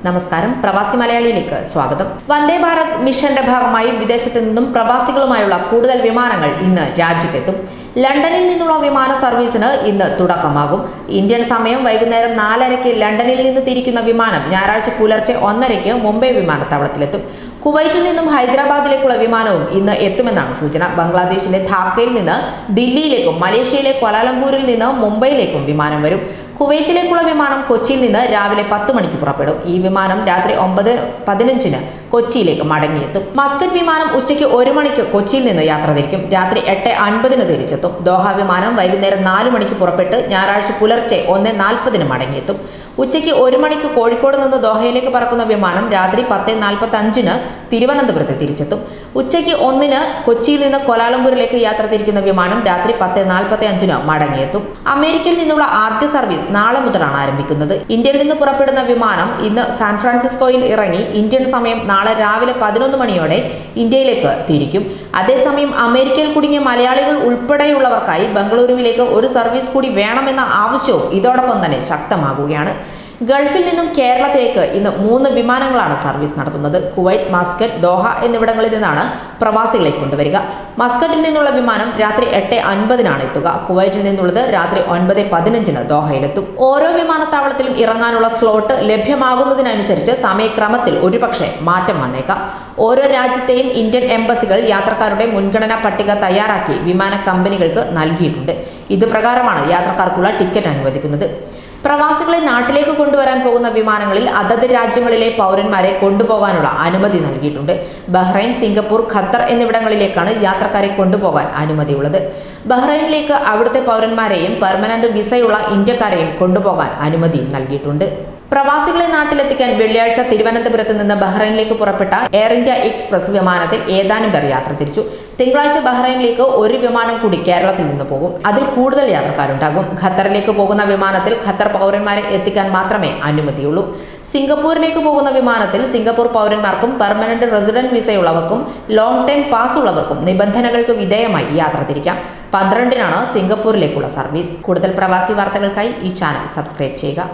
നമസ്കാരം, പ്രവാസി മലയാളിയിലേക്ക് സ്വാഗതം. വന്ദേ ഭാരത് മിഷന്റെ ഭാഗമായി വിദേശത്തു നിന്നും പ്രവാസികളുമായുള്ള കൂടുതൽ വിമാനങ്ങൾ ഇന്ന് രാജ്യത്തെത്തും. ലണ്ടനിൽ നിന്നുള്ള വിമാന സർവീസിന് ഇന്ന് തുടക്കമാകും. ഇന്ത്യൻ സമയം വൈകുന്നേരം 4:30 ലണ്ടനിൽ നിന്ന് തിരിക്കുന്ന വിമാനം ഞായറാഴ്ച പുലർച്ചെ 1:30 മുംബൈ വിമാനത്താവളത്തിലെത്തും. കുവൈറ്റിൽ നിന്നും ഹൈദരാബാദിലേക്കുള്ള വിമാനവും ഇന്ന് എത്തുമെന്നാണ് സൂചന. ബംഗ്ലാദേശിലെ ധാക്കയിൽ നിന്ന് ദില്ലിയിലേക്കും മലേഷ്യയിലെ ക്വാലാലംപൂരിൽ നിന്ന് മുംബൈയിലേക്കും വിമാനം വരും. കുവൈത്തിലേക്കുള്ള വിമാനം കൊച്ചിയിൽ നിന്ന് രാവിലെ 10 മണിക്ക് പുറപ്പെടും. ഈ വിമാനം രാത്രി 9:15 കൊച്ചിയിലേക്ക് മടങ്ങിയെത്തും. മസ്കറ്റ് വിമാനം ഉച്ചയ്ക്ക് 1 മണിക്ക് കൊച്ചിയിൽ നിന്ന് യാത്ര തിരിക്കും. രാത്രി 8:50 തിരിച്ചെത്തും. ദോഹ വിമാനം വൈകുന്നേരം 4 മണിക്ക് പുറപ്പെട്ട് ഞായറാഴ്ച പുലർച്ചെ 1:40 മടങ്ങിയെത്തും. ഉച്ചയ്ക്ക് 1 മണിക്ക് കോഴിക്കോട് നിന്ന് ദോഹയിലേക്ക് പറക്കുന്ന വിമാനം രാത്രി 10:45 തിരുവനന്തപുരത്ത് തിരിച്ചെത്തും. ഉച്ചയ്ക്ക് 1 കൊച്ചിയിൽ നിന്ന് ക്വാലാലംപൂരിലേക്ക് യാത്ര തിരിക്കുന്ന വിമാനം രാത്രി 10:45 മടങ്ങിയെത്തും. അമേരിക്കയിൽ നിന്നുള്ള ആദ്യ സർവീസ് നാളെ മുതലാണ് ആരംഭിക്കുന്നത്. ഇന്ത്യയിൽ നിന്ന് പുറപ്പെടുന്ന വിമാനം ഇന്ന് സാൻ ഫ്രാൻസിസ്കോയിൽ ഇറങ്ങി ഇന്ത്യൻ സമയം നാളെ രാവിലെ 11 മണിയോടെ ഇന്ത്യയിലേക്ക് തിരിക്കും. അതേസമയം അമേരിക്കയിൽ കുടുങ്ങിയ മലയാളികൾ ഉൾപ്പെടെയുള്ളവർക്കായി ബംഗളൂരുവിലേക്ക് ഒരു സർവീസ് കൂടി വേണമെന്ന ആവശ്യവും ഇതോടൊപ്പം തന്നെ ശക്തമാകുകയാണ്. ഗൾഫിൽ നിന്നും കേരളത്തിലേക്ക് ഇന്ന് 3 വിമാനങ്ങളാണ് സർവീസ് നടത്തുന്നത്. കുവൈറ്റ്, മസ്കറ്റ്, ദോഹ എന്നിവിടങ്ങളിൽ നിന്നാണ് പ്രവാസികളെ കൊണ്ടുവരിക. മസ്കറ്റിൽ നിന്നുള്ള വിമാനം രാത്രി 8:50 എത്തുക. കുവൈറ്റിൽ നിന്നുള്ളത് രാത്രി 9:15 ദോഹയിലെത്തും. ഓരോ വിമാനത്താവളത്തിലും ഇറങ്ങാനുള്ള സ്ലോട്ട് ലഭ്യമാകുന്നതിനനുസരിച്ച് സമയക്രമത്തിൽ ഒരുപക്ഷെ മാറ്റം വന്നേക്കാം. ഓരോ രാജ്യത്തെയും ഇന്ത്യൻ എംബസികൾ യാത്രക്കാരുടെ മുൻഗണനാ പട്ടിക തയ്യാറാക്കി വിമാന കമ്പനികൾക്ക് നൽകിയിട്ടുണ്ട്. ഇതുപ്രകാരമാണ് യാത്രക്കാർക്കുള്ള ടിക്കറ്റ് അനുവദിക്കുന്നത്. പ്രവാസികളെ നാട്ടിലേക്ക് കൊണ്ടുവരാൻ പോകുന്ന വിമാനങ്ങളിൽ അതത് രാജ്യങ്ങളിലെ പൗരന്മാരെ കൊണ്ടുപോകാനുള്ള അനുമതി നൽകിയിട്ടുണ്ട്. ബഹ്റൈൻ, സിംഗപ്പൂർ, ഖത്തർ എന്നിവിടങ്ങളിലേക്കാണ് യാത്രക്കാരെ കൊണ്ടുപോകാൻ അനുമതിയുള്ളത്. ബഹ്റൈനിലേക്ക് അവിടുത്തെ പൗരന്മാരെയും പെർമനന്റ് വിസയുള്ള ഇന്ത്യക്കാരെയും കൊണ്ടുപോകാൻ അനുമതിയും നൽകിയിട്ടുണ്ട്. പ്രവാസികളെ നാട്ടിലെത്തിക്കാൻ വെള്ളിയാഴ്ച തിരുവനന്തപുരത്ത് നിന്ന് ബഹ്റൈനിലേക്ക് പുറപ്പെട്ട എയർ ഇന്ത്യ എക്സ്പ്രസ് വിമാനത്തിൽ ഏതാനും പേർ യാത്ര തിരിച്ചു. തിങ്കളാഴ്ച ബഹ്റൈനിലേക്ക് ഒരു വിമാനം കൂടി കേരളത്തിൽ നിന്ന് പോകും. അതിൽ കൂടുതൽ യാത്രക്കാരുണ്ടാകും. ഖത്തറിലേക്ക് പോകുന്ന വിമാനത്തിൽ ഖത്തർ പൗരന്മാരെ എത്തിക്കാൻ മാത്രമേ അനുമതിയുള്ളൂ. സിംഗപ്പൂരിലേക്ക് പോകുന്ന വിമാനത്തിൽ സിംഗപ്പൂർ പൗരന്മാർക്കും പെർമനന്റ് റെസിഡന്റ് വിസയുള്ളവർക്കും ലോങ് ടൈം പാസ് ഉള്ളവർക്കും നിബന്ധനകൾക്ക് വിധേയമായി യാത്ര തിരിക്കാം. 12-നാണ് സിംഗപ്പൂരിലേക്കുള്ള സർവീസ്. കൂടുതൽ പ്രവാസി വാർത്തകൾക്കായി ഈ ചാനൽ സബ്സ്ക്രൈബ് ചെയ്യുക.